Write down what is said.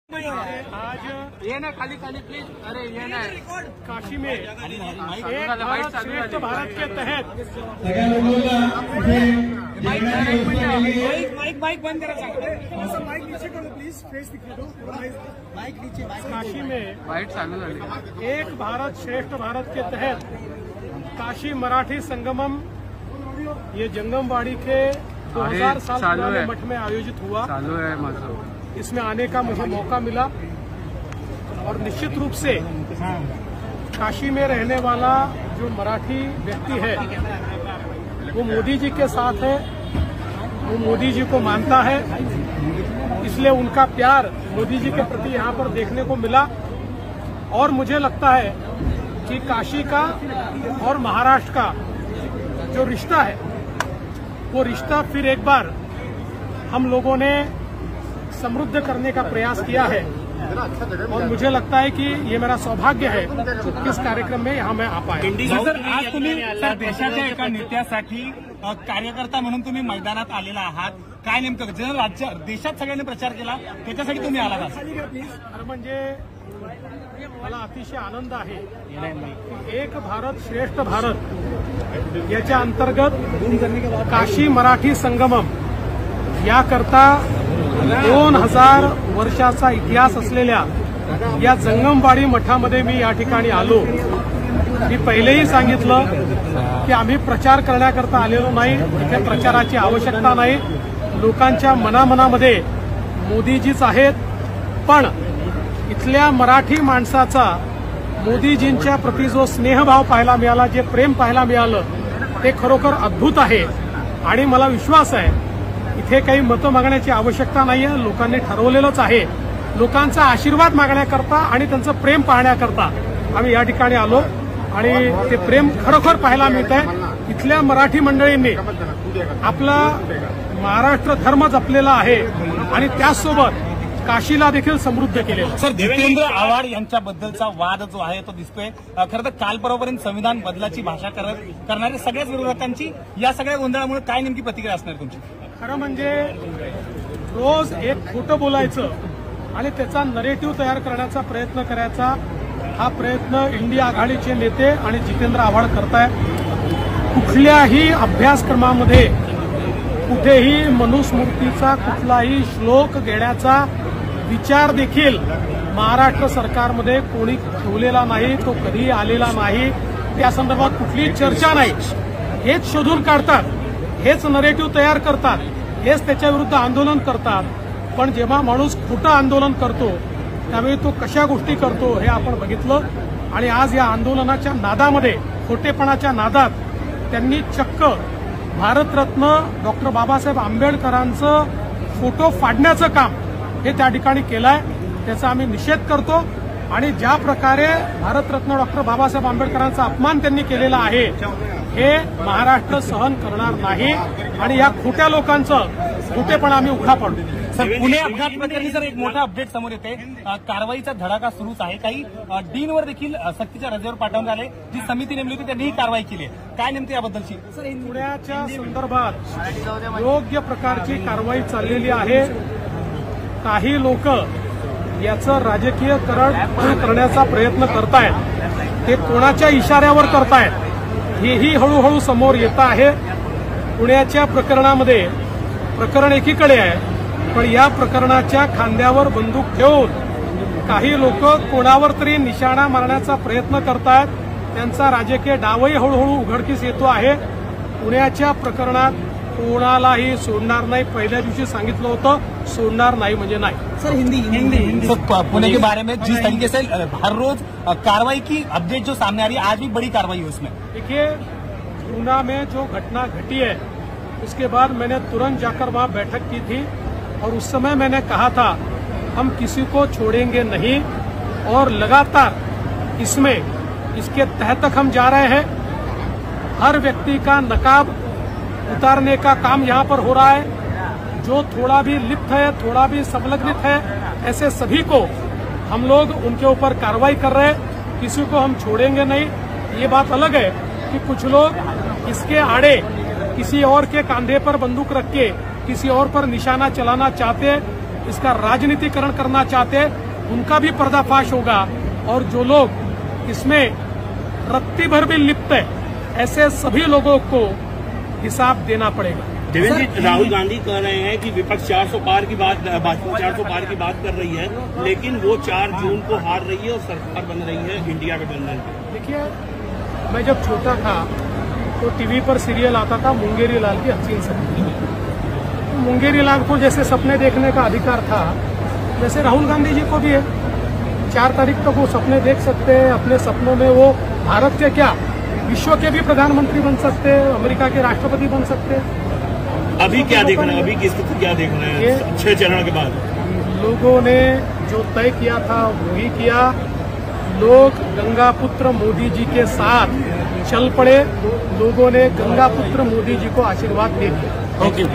आज ये ना खाली प्लीज, अरे ये ना काशी में एक भारत श्रेष्ठ भारत के तहत माइक बंद करा, माइक नीचे करो प्लीज, फेस दिखा दो, माइक नीचे। काशी में वाइट चालू झाली। एक भारत श्रेष्ठ भारत के तहत काशी मराठी संगमम ये जंगमवाड़ी के 2000 साल पुराने मठ में आयोजित हुआ। चालू है मतलब इसमें आने का मुझे मौका मिला और निश्चित रूप से काशी में रहने वाला जो मराठी व्यक्ति है वो मोदी जी के साथ है, वो मोदी जी को मानता है, इसलिए उनका प्यार मोदी जी के प्रति यहाँ पर देखने को मिला। और मुझे लगता है कि काशी का और महाराष्ट्र का जो रिश्ता है वो रिश्ता फिर एक बार हम लोगों ने समृद्ध करने का प्रयास किया है और मुझे लगता है कि ये मेरा सौभाग्य है कि इस कार्यक्रम में यहाँ मैं आ पाया। सर, आज तुम्ही देशाच्या एका नेत्यासाठी कार्यकर्ता म्हणून तुम्ही मैदानात आलेला आहात, काय नेमकं जर राज्य देशात सगळ्यांनी प्रचार केला त्याच्यासाठी तुम्ही आला आहात? म्हणजे मला अतिशय आनंद आहे की एक भारत श्रेष्ठ भारत याच्या अंतर्गत काशी मराठी संगमम याकरता 2000 वर्षाचा इतिहास असलेल्या या जंगमवाडी मठामध्ये मी या ठिकाणी आलो। मी पहिलेही सांगितलं की आम्ही प्रचार करण्याकरता आलेलो नाही, इथे प्रचाराची आवश्यकता नाही, लोकांच्या मनामनामध्ये मोदीजीच आहेत, पण इथल्या मराठी माणसाचा मोदीजींच्या प्रति जो स्नेहभाव पाहायला मिळाला, जे प्रेम पाहायला मिळालं ते खरोखर अद्भुत आहे। आणि मला विश्वास आहे इथे काही मतं मागण्याची आवश्यकता नाहीये, लोकांनी ठरवलेलंच आहे। लोकांचा आशीर्वाद मागण्याकरता आणि त्यांचं प्रेम पाहण्याकरता आम्ही या ठिकाणी आलो आणि ते प्रेम खरोखर पाहायला मिळतंय। इथल्या मराठी मंडळींनी आपला महाराष्ट्र धर्म जपलेला आहे आणि त्याचसोबत काशीला देखील समृद्ध केलेलं। सर, जितेंद्र आव्हाड यांच्याबद्दलचा वाद जो आहे तो दिसतोय। खरं तर काल परवापर्यंत संविधान बदलाची भाषा करणाऱ्या सगळ्याच विरोधकांची या सगळ्या गोंधळामुळे काय नेमकी प्रतिक्रिया असणार तुमची? खरं म्हणजे रोज एक खोटं बोलायचं आणि त्याचा नरेटिव्ह तयार करण्याचा प्रयत्न करायचा, हा प्रयत्न इंडिया आघाडीचे नेते आणि जितेंद्र आव्हाड करतायत। कुठल्याही अभ्यासक्रमामध्ये कुठेही मनुस्मृतीचा कुठलाही श्लोक घेण्याचा विचार देखील महाराष्ट्र सरकारमध्ये कोणी ठेवलेला नाही, तो कधीही आलेला नाही, त्या संदर्भात कुठलीही चर्चा नाही। हेच शोधून काढतात, हेच नरेटिव्ह तयार करतात, हेच त्याच्या विरुद्ध आंदोलन करतात। पण जेव्हा माणूस खोटं आंदोलन करतो त्यावेळी तो कशा गोष्टी करतो हे आपण बघितलं। आणि आज या आंदोलनाच्या नादामध्ये, खोटेपणाच्या नादात त्यांनी चक्क भारतरत्न डॉक्टर बाबासाहेब आंबेडकरांचं फोटो फाडण्याचं काम हे त्या ठिकाणी केलंय, त्याचा आम्ही निषेध करतो। आणि ज्या प्रकारे भारतरत्न डॉक्टर बाबासाहेब आंबेडकरांचा अपमान त्यांनी केलेला आहे हे महाराष्ट्र सहन करणार नाही आणि या खोट्या लोकांचं खोटेपणा आम्ही उघडा पाडू। सर, पुणे अपघात प्रकरणी सर एक मोठा अपडेट समोर येते, कारवाईचा धडाका सुरूच आहे। काही डीनवर देखील सक्तीच्या रजेवर पाठवण्यात आले, जी समिती नेमली होती त्यांनी ही कारवाई केली, काय नेमकी याबद्दलची? सर, पुण्याच्या संदर्भात योग्य प्रकारची कारवाई चाललेली आहे। काही लोक याचं राजकीयकरण करण्याचा प्रयत्न करतायत, ते कोणाच्या इशाऱ्यावर करतायत हेही हळूहळू समोर येत आहे। पुण्याच्या प्रकरणामध्ये प्रकरण एकीकडे आहे, पण या प्रकरणाच्या खांद्यावर बंदूक ठेवून काही लोक कोणावर तरी निशाणा मारण्याचा प्रयत्न करतायत, त्यांचा राजकीय डावही हळूहळू उघडकीस येतो आहे। पुण्याच्या प्रकरणात कोणालाही सोडणार नाही, पहिल्या दिवशी सांगितलं होतं, सोडणार नाही म्हणजे नाही। सर, हिंदी सर, पुणे के बारे में जिस तरीके से हर रोज कार्रवाई की अपडेट जो सामने आ रही है, आज भी बड़ी कार्रवाई है उसमें। देखिए, पूना में जो घटना घटी है उसके बाद मैंने तुरंत जाकर वहां बैठक की थी और उस समय मैंने कहा था हम किसी को छोड़ेंगे नहीं और लगातार इसके तहत तक हम जा रहे हैं। हर व्यक्ति का नकाब उतारने का काम यहाँ पर हो रहा है, जो थोड़ा भी लिप्त है, थोड़ा भी संलग्नित है, ऐसे सभी को हम लोग उनके ऊपर कार्रवाई कर रहे हैं, किसी को हम छोड़ेंगे नहीं। ये बात अलग है कि कुछ लोग इसके आड़े किसी और के कांधे पर बंदूक रख के किसी और पर निशाना चलाना चाहते हैं, इसका राजनीतिकरण करना चाहते हैं उनका भी पर्दाफाश होगा, और जो लोग इसमें रत्ती भर भी लिप्त है ऐसे सभी लोगों को हिसाब देना पड़ेगा। देवेंद्र जी, राहुल गांधी कह रहे हैं कि विपक्ष 400 पार की बात 400 पार की बात कर रही है, लेकिन वो 4 जून को हार रही है और सरकार बन रही है इंडिया गठबंधन। देखिए, मैं जब छोटा था तो टीवी पर सीरियल आता था मुंगेरी लाल की हसीन सपने। मुंगेरी लाल को जैसे सपने देखने का अधिकार था, वैसे राहुल गांधी जी को भी है। 4 तारीख तक वो सपने देख सकते हैं। अपने सपनों में वो भारत के क्या, विश्व के भी प्रधानमंत्री बन सकते हैं, अमेरिका के राष्ट्रपति बन सकते हैं। अभी क्या देख रहे हैं, अभी की स्थिति क्या देख रहे हैं 6 चरण के बाद? लोगों ने जो तय किया था वही किया। लोग गंगा पुत्र मोदी जी के साथ चल पड़े। लोगों ने गंगा पुत्र मोदी जी को आशीर्वाद दे दिया। ओके।